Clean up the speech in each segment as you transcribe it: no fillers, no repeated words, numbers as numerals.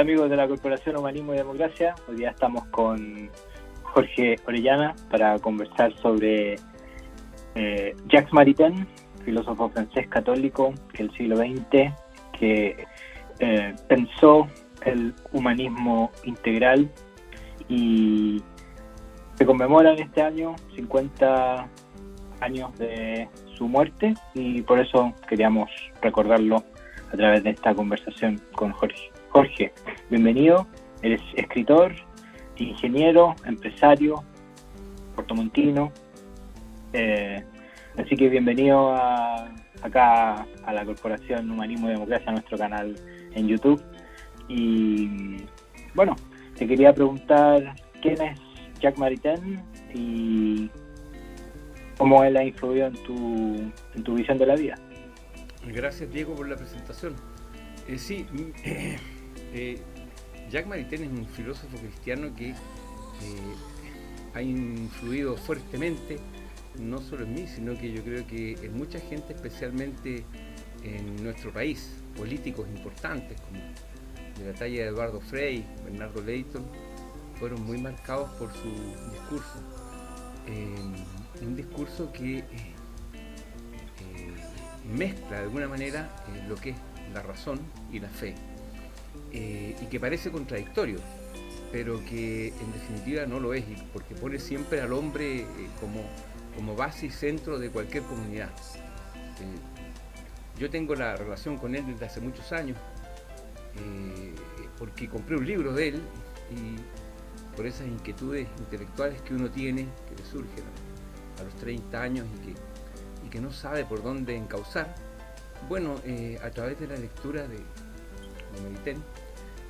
amigos de la Corporación Humanismo y Democracia. Hoy día estamos con Jorge Orellana para conversar sobre Jacques Maritain, filósofo francés católico del siglo XX, que pensó el humanismo integral, y se conmemoran este año 50 años de su muerte, y por eso queríamos recordarlo a través de esta conversación con Jorge. Jorge, bienvenido. Eres escritor, ingeniero, empresario, portomontino, así que bienvenido acá a la Corporación Humanismo y Democracia, a nuestro canal en YouTube. Y bueno, te quería preguntar quién es Jacques Maritain y cómo él ha influido en tu visión de la vida. Gracias, Diego, por la presentación. Jacques Maritain es un filósofo cristiano que ha influido fuertemente, no solo en mí, sino que yo creo que en mucha gente, especialmente en nuestro país, políticos importantes como de la talla de Eduardo Frei, Bernardo Leyton, fueron muy marcados por su discurso. Un discurso que mezcla de alguna manera lo que es la razón y la fe, y que parece contradictorio, pero que en definitiva no lo es, porque pone siempre al hombre como base y centro de cualquier comunidad. Yo tengo la relación con él desde hace muchos años, porque compré un libro de él, y por esas inquietudes intelectuales que uno tiene, que le surgen a los 30 años y que no sabe por dónde encauzar. Bueno, a través de la lectura de Maritain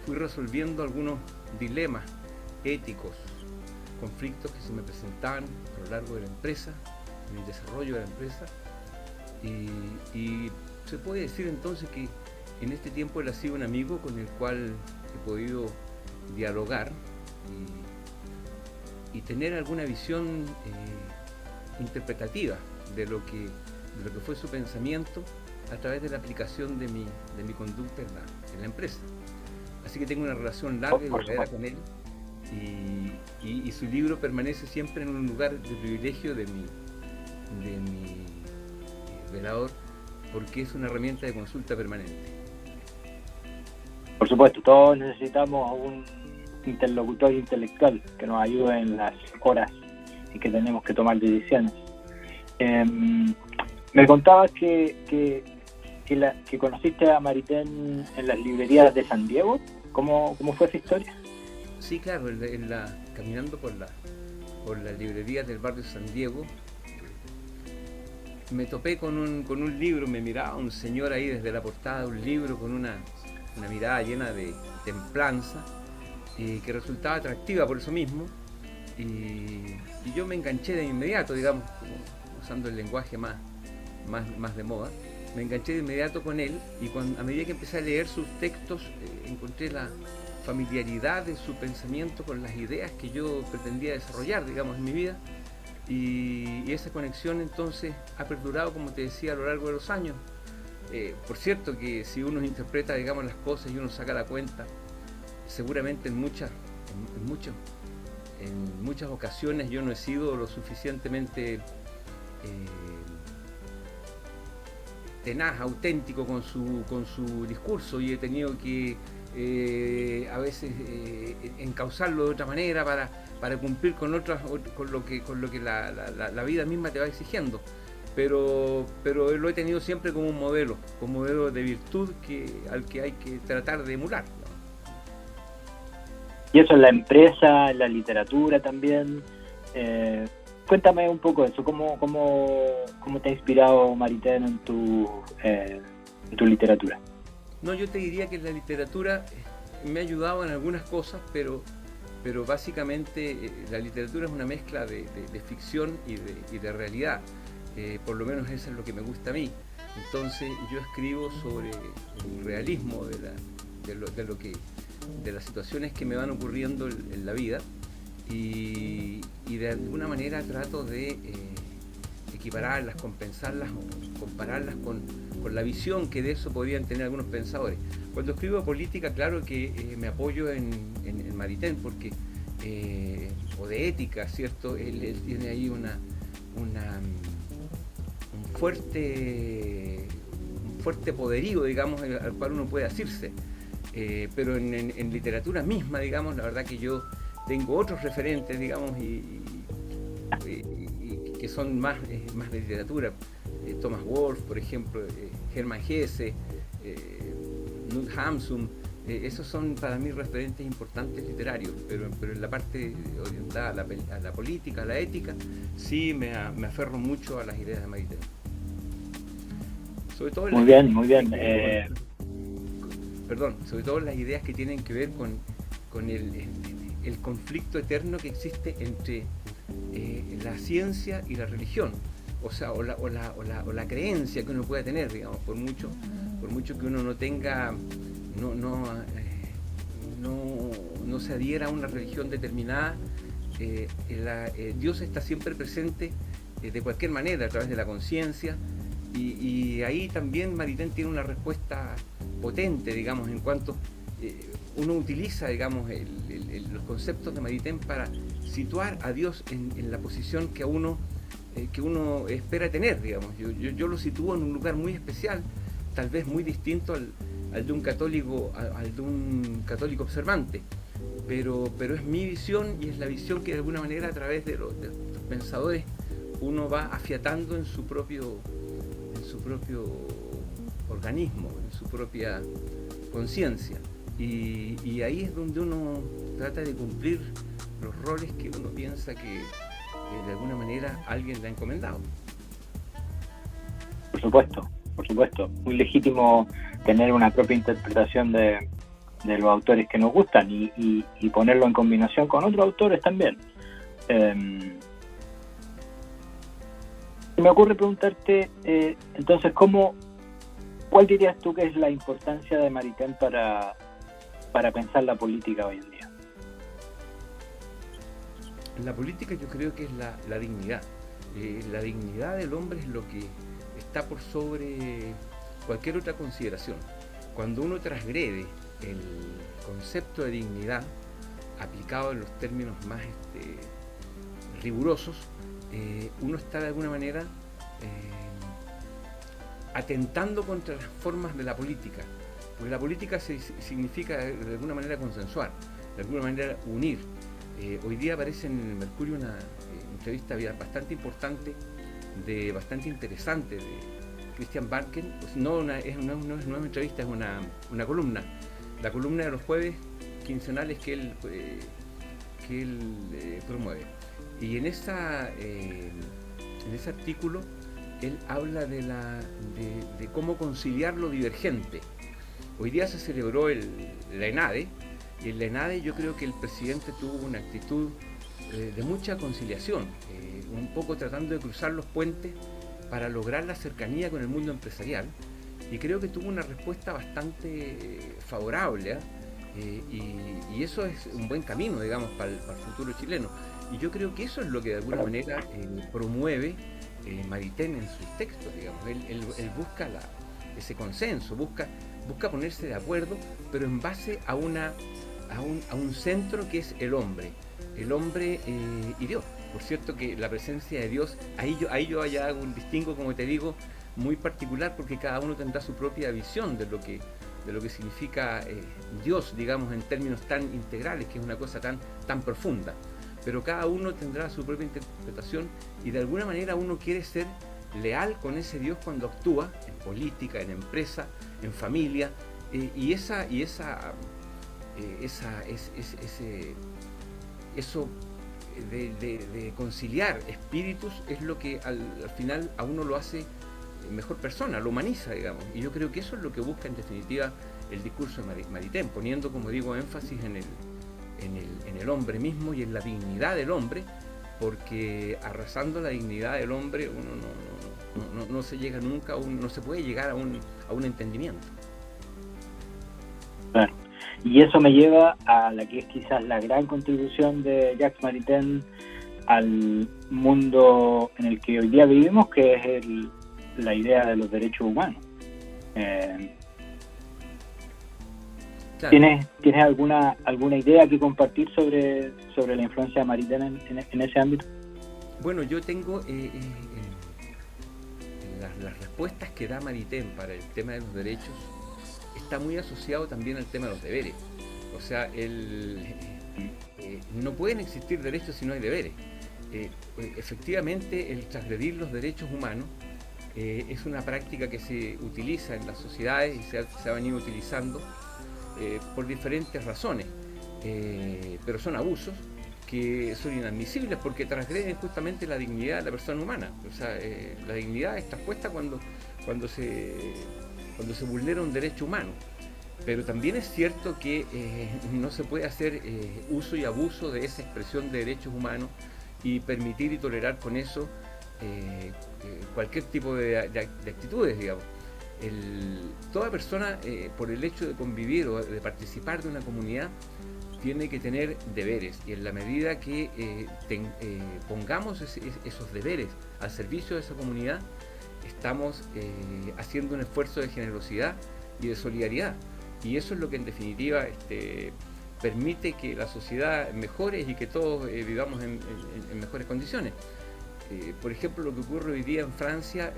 fui resolviendo algunos dilemas éticos, conflictos que se me presentaban a lo largo de la empresa, en el desarrollo de la empresa, y se puede decir entonces que en este tiempo él ha sido un amigo con el cual he podido dialogar y tener alguna visión interpretativa de lo que fue su pensamiento a través de la aplicación de mi conducta en la empresa. Así que tengo una relación larga y duradera con él, y su libro permanece siempre en un lugar de privilegio de mi velador, porque es una herramienta de consulta permanente. Por supuesto, todos necesitamos un interlocutor intelectual que nos ayude en las horas en que tenemos que tomar decisiones. Me contabas que conociste a Maritain en las librerías de San Diego. ¿Cómo fue esa historia? Sí, claro, caminando por las librerías del barrio San Diego, me topé con un libro. Me miraba un señor ahí desde la portada de un libro con una mirada llena de templanza, que resultaba atractiva por eso mismo, y yo me enganché de inmediato, digamos, usando el lenguaje más de moda. Me enganché de inmediato con él, y a medida que empecé a leer sus textos, encontré la familiaridad de su pensamiento con las ideas que yo pretendía desarrollar, digamos, en mi vida, y esa conexión entonces ha perdurado, como te decía, a lo largo de los años. Por cierto que si uno interpreta, digamos, las cosas y uno saca la cuenta, seguramente en muchas ocasiones yo no he sido lo suficientemente tenaz, auténtico con su discurso, y he tenido que a veces encauzarlo de otra manera para cumplir con lo que la vida misma te va exigiendo, pero lo he tenido siempre como un modelo de virtud al que hay que tratar de emular, ¿no? Y eso en la empresa, en la literatura también. Cuéntame un poco de eso. ¿Cómo te ha inspirado Maritain en tu literatura? No, yo te diría que la literatura me ha ayudado en algunas cosas, pero básicamente la literatura es una mezcla de ficción y de realidad. Por lo menos eso es lo que me gusta a mí. Entonces yo escribo sobre el realismo de las situaciones que me van ocurriendo en la vida, y de alguna manera trato de equipararlas, compensarlas o compararlas con la visión que de eso podrían tener algunos pensadores. Cuando escribo política, claro que me apoyo en Maritain, porque o de ética, ¿cierto? Él tiene ahí un fuerte poderío, digamos, al cual uno puede asirse. Pero en literatura misma, digamos, la verdad que yo tengo otros referentes, digamos, y que son más de literatura. Thomas Wolfe, por ejemplo, Hermann Hesse, Knut Hamsun, esos son para mí referentes importantes literarios, pero en la parte orientada a la política, a la ética, sí me aferro mucho a las ideas de Maritain. Sobre todo muy bien. Sobre todo las ideas que tienen que ver con el conflicto eterno que existe entre la ciencia y la religión, o sea, o la creencia que uno pueda tener, digamos, por mucho que uno no tenga, no se adhiera a una religión determinada, Dios está siempre presente de cualquier manera, a través de la conciencia, y ahí también Maritain tiene una respuesta potente, digamos, en cuanto uno utiliza, digamos, los conceptos de Maritain para situar a Dios en la posición que uno espera tener, digamos. Yo lo sitúo en un lugar muy especial, tal vez muy distinto al de un católico observante, pero es mi visión, y es la visión que de alguna manera a través de los pensadores uno va afiatando en su propio organismo, en su propia conciencia, y ahí es donde uno trata de cumplir los roles que uno piensa que de alguna manera alguien le ha encomendado. Por supuesto, muy legítimo tener una propia interpretación de los autores que nos gustan y ponerlo en combinación con otros autores también. Me ocurre preguntarte, entonces, ¿cuál dirías tú que es la importancia de Maritain para pensar la política hoy en día? La política yo creo que es la dignidad. La dignidad del hombre es lo que está por sobre cualquier otra consideración. Cuando uno transgrede el concepto de dignidad aplicado en los términos más rigurosos, uno está de alguna manera atentando contra las formas de la política, porque la política significa de alguna manera consensuar, de alguna manera unir. Hoy día aparece en el Mercurio una entrevista bastante importante, bastante interesante, de Christian Barken. Pues no es una entrevista, es una columna, la columna de los jueves quincenales que él promueve. Y en ese artículo él habla de cómo conciliar lo divergente. Hoy día se celebró la ENADE, y en la ENADE yo creo que el presidente tuvo una actitud de mucha conciliación, un poco tratando de cruzar los puentes para lograr la cercanía con el mundo empresarial, y creo que tuvo una respuesta bastante favorable, y eso es un buen camino, digamos, para el futuro chileno. Y yo creo que eso es lo que de alguna manera promueve Maritain en sus textos, digamos. Él busca ese consenso, busca ponerse de acuerdo, pero en base a un centro que es el hombre y Dios. Por cierto que la presencia de Dios, ahí yo ya hago un distingo, como te digo, muy particular, porque cada uno tendrá su propia visión de lo que significa Dios, digamos, en términos tan integrales, que es una cosa tan profunda. Pero cada uno tendrá su propia interpretación, y de alguna manera uno quiere ser leal con ese Dios cuando actúa en política, en empresa, en familia, eso de conciliar espíritus es lo que al final a uno lo hace mejor persona, lo humaniza, digamos. Y yo creo que eso es lo que busca en definitiva el discurso de Maritain, poniendo, como digo, énfasis en el hombre mismo y en la dignidad del hombre, porque arrasando la dignidad del hombre uno no se llega nunca, no se puede llegar a un entendimiento. Claro. Y eso me lleva a la que es quizás la gran contribución de Jacques Maritain al mundo en el que hoy día vivimos, que es la idea de los derechos humanos. Claro. ¿Tienes alguna idea que compartir sobre la influencia de Maritain en ese ámbito? Bueno, yo tengo las respuestas que da Maritain para el tema de los derechos está muy asociado también al tema de los deberes. O sea, no pueden existir derechos si no hay deberes. Efectivamente, el transgredir los derechos humanos es una práctica que se utiliza en las sociedades y se ha venido utilizando por diferentes razones, pero son abusos que son inadmisibles porque transgreden justamente la dignidad de la persona humana. O sea, la dignidad está puesta cuando se vulnera un derecho humano. Pero también es cierto que no se puede hacer uso y abuso de esa expresión de derechos humanos y permitir y tolerar con eso cualquier tipo de actitudes, digamos. Toda persona, por el hecho de convivir o de participar de una comunidad, tiene que tener deberes, y en la medida que pongamos esos deberes al servicio de esa comunidad, estamos haciendo un esfuerzo de generosidad y de solidaridad, y eso es lo que en definitiva permite que la sociedad mejore y que todos vivamos en mejores condiciones. Por ejemplo, lo que ocurre hoy día en Francia,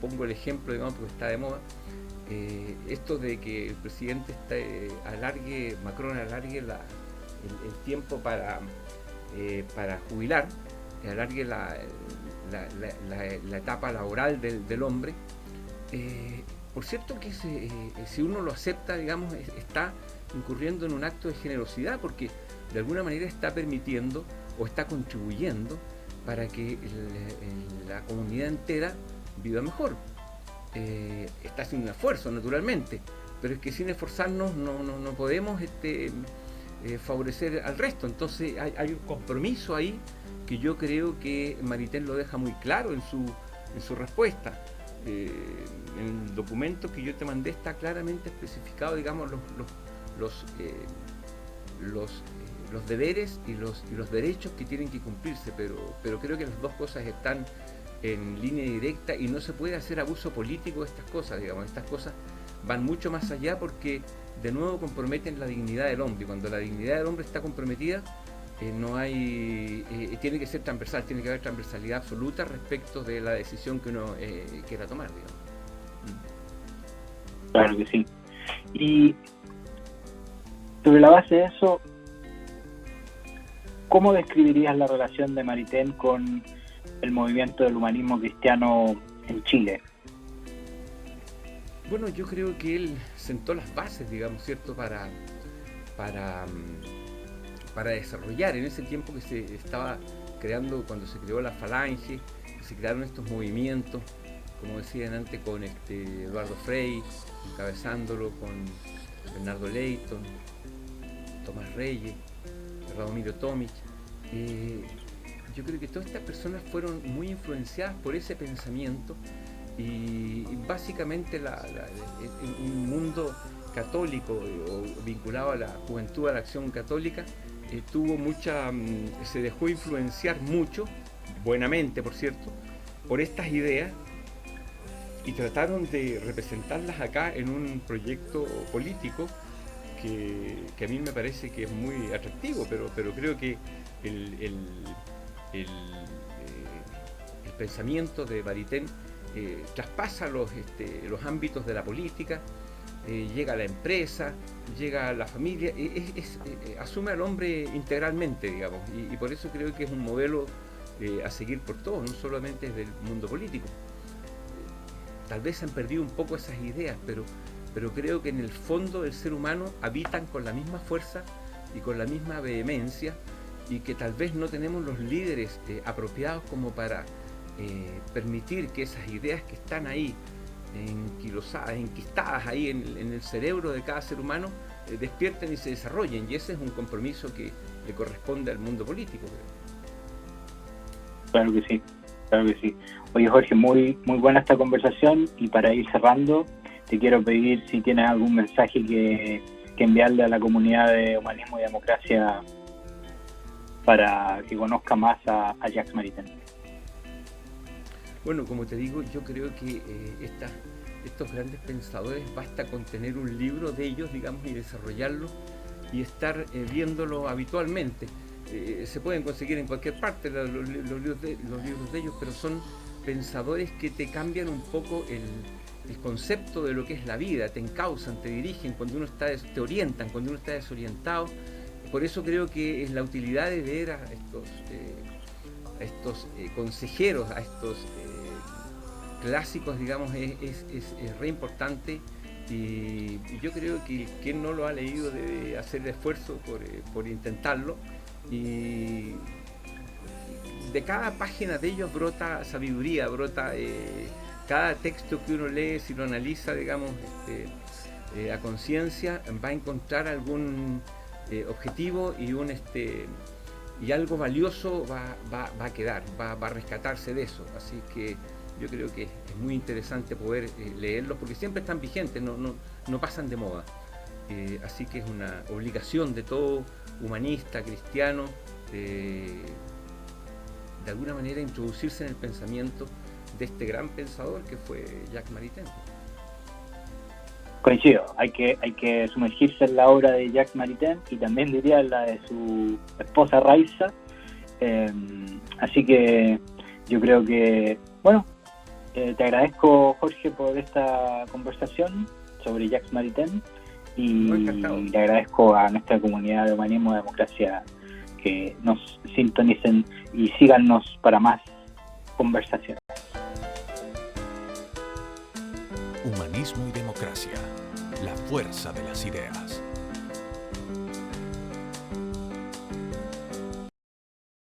pongo el ejemplo, digamos, porque está de moda, esto de que el presidente Macron alargue el tiempo para jubilar, alargue la etapa laboral del hombre. Por cierto que si uno lo acepta, digamos, está incurriendo en un acto de generosidad, porque de alguna manera está permitiendo o está contribuyendo para que la comunidad entera viva mejor. Está haciendo un esfuerzo, naturalmente, pero es que sin esforzarnos no podemos favorecer al resto. Entonces hay un compromiso ahí que yo creo que Maritain lo deja muy claro en su respuesta. En el documento que yo te mandé está claramente especificado, digamos, los deberes y los derechos que tienen que cumplirse, pero creo que las dos cosas están en línea directa y no se puede hacer abuso político de estas cosas, digamos. Estas cosas van mucho más allá porque de nuevo comprometen la dignidad del hombre, y cuando la dignidad del hombre está comprometida, tiene que ser transversal, tiene que haber transversalidad absoluta respecto de la decisión que uno quiera tomar, digamos. Claro que sí. Y sobre la base de eso, ¿cómo describirías la relación de Maritain con el movimiento del humanismo cristiano en Chile? Bueno, yo creo que él sentó las bases, digamos, ¿cierto?, para desarrollar en ese tiempo que se estaba creando, cuando se creó la Falange, que se crearon estos movimientos, como decían antes, con Eduardo Frei encabezándolo, con Bernardo Leighton, Tomás Reyes, Radomiro Tomic. Yo creo que todas estas personas fueron muy influenciadas por ese pensamiento, y básicamente un mundo católico o vinculado a la juventud, a la acción católica, se dejó influenciar mucho, buenamente por cierto, por estas ideas, y trataron de representarlas acá en un proyecto político que a mí me parece que es muy atractivo, pero creo que el pensamiento de Maritain traspasa los ámbitos de la política, llega a la empresa, llega a la familia, asume al hombre integralmente, digamos, y por eso creo que es un modelo a seguir por todos, no solamente desde el mundo político. Tal vez se han perdido un poco esas ideas, pero creo que en el fondo del ser humano habitan con la misma fuerza y con la misma vehemencia, y que tal vez no tenemos los líderes apropiados como para permitir que esas ideas que están ahí enquistadas ahí en el cerebro de cada ser humano despierten y se desarrollen, y ese es un compromiso que le corresponde al mundo político. Claro que sí, claro que sí. Oye, Jorge, muy buena esta conversación, y para ir cerrando te quiero pedir si tienes algún mensaje que enviarle a la comunidad de Humanismo y Democracia para que conozca más a Jacques Maritain. Bueno, como te digo, yo creo que estos grandes pensadores basta con tener un libro de ellos, digamos, y desarrollarlo y estar viéndolo habitualmente. Se pueden conseguir en cualquier parte los libros de ellos, pero son pensadores que te cambian un poco el concepto de lo que es la vida, te encausan, te dirigen te orientan cuando uno está desorientado. Por eso creo que es la utilidad de ver a estos consejeros, a estos clásicos, digamos, es re importante, y yo creo que quien no lo ha leído debe hacer el esfuerzo por intentarlo, y de cada página de ellos brota sabiduría, brota cada texto que uno lee, si lo analiza, digamos, a conciencia, va a encontrar algún objetivo y algo valioso va a quedar, va a rescatarse de eso. Así que yo creo que es muy interesante poder leerlos, porque siempre están vigentes, no pasan de moda. Así que es una obligación de todo humanista, cristiano, de alguna manera introducirse en el pensamiento de este gran pensador que fue Jacques Maritain. Coincido, hay que sumergirse en la obra de Jacques Maritain, y también diría en la de su esposa Raiza. Así que yo creo que, bueno, te agradezco, Jorge, por esta conversación sobre Jacques Maritain, y le agradezco a nuestra comunidad de Humanismo y Democracia que nos sintonicen y síganos para más conversaciones. Humanismo y Democracia, la fuerza de las ideas.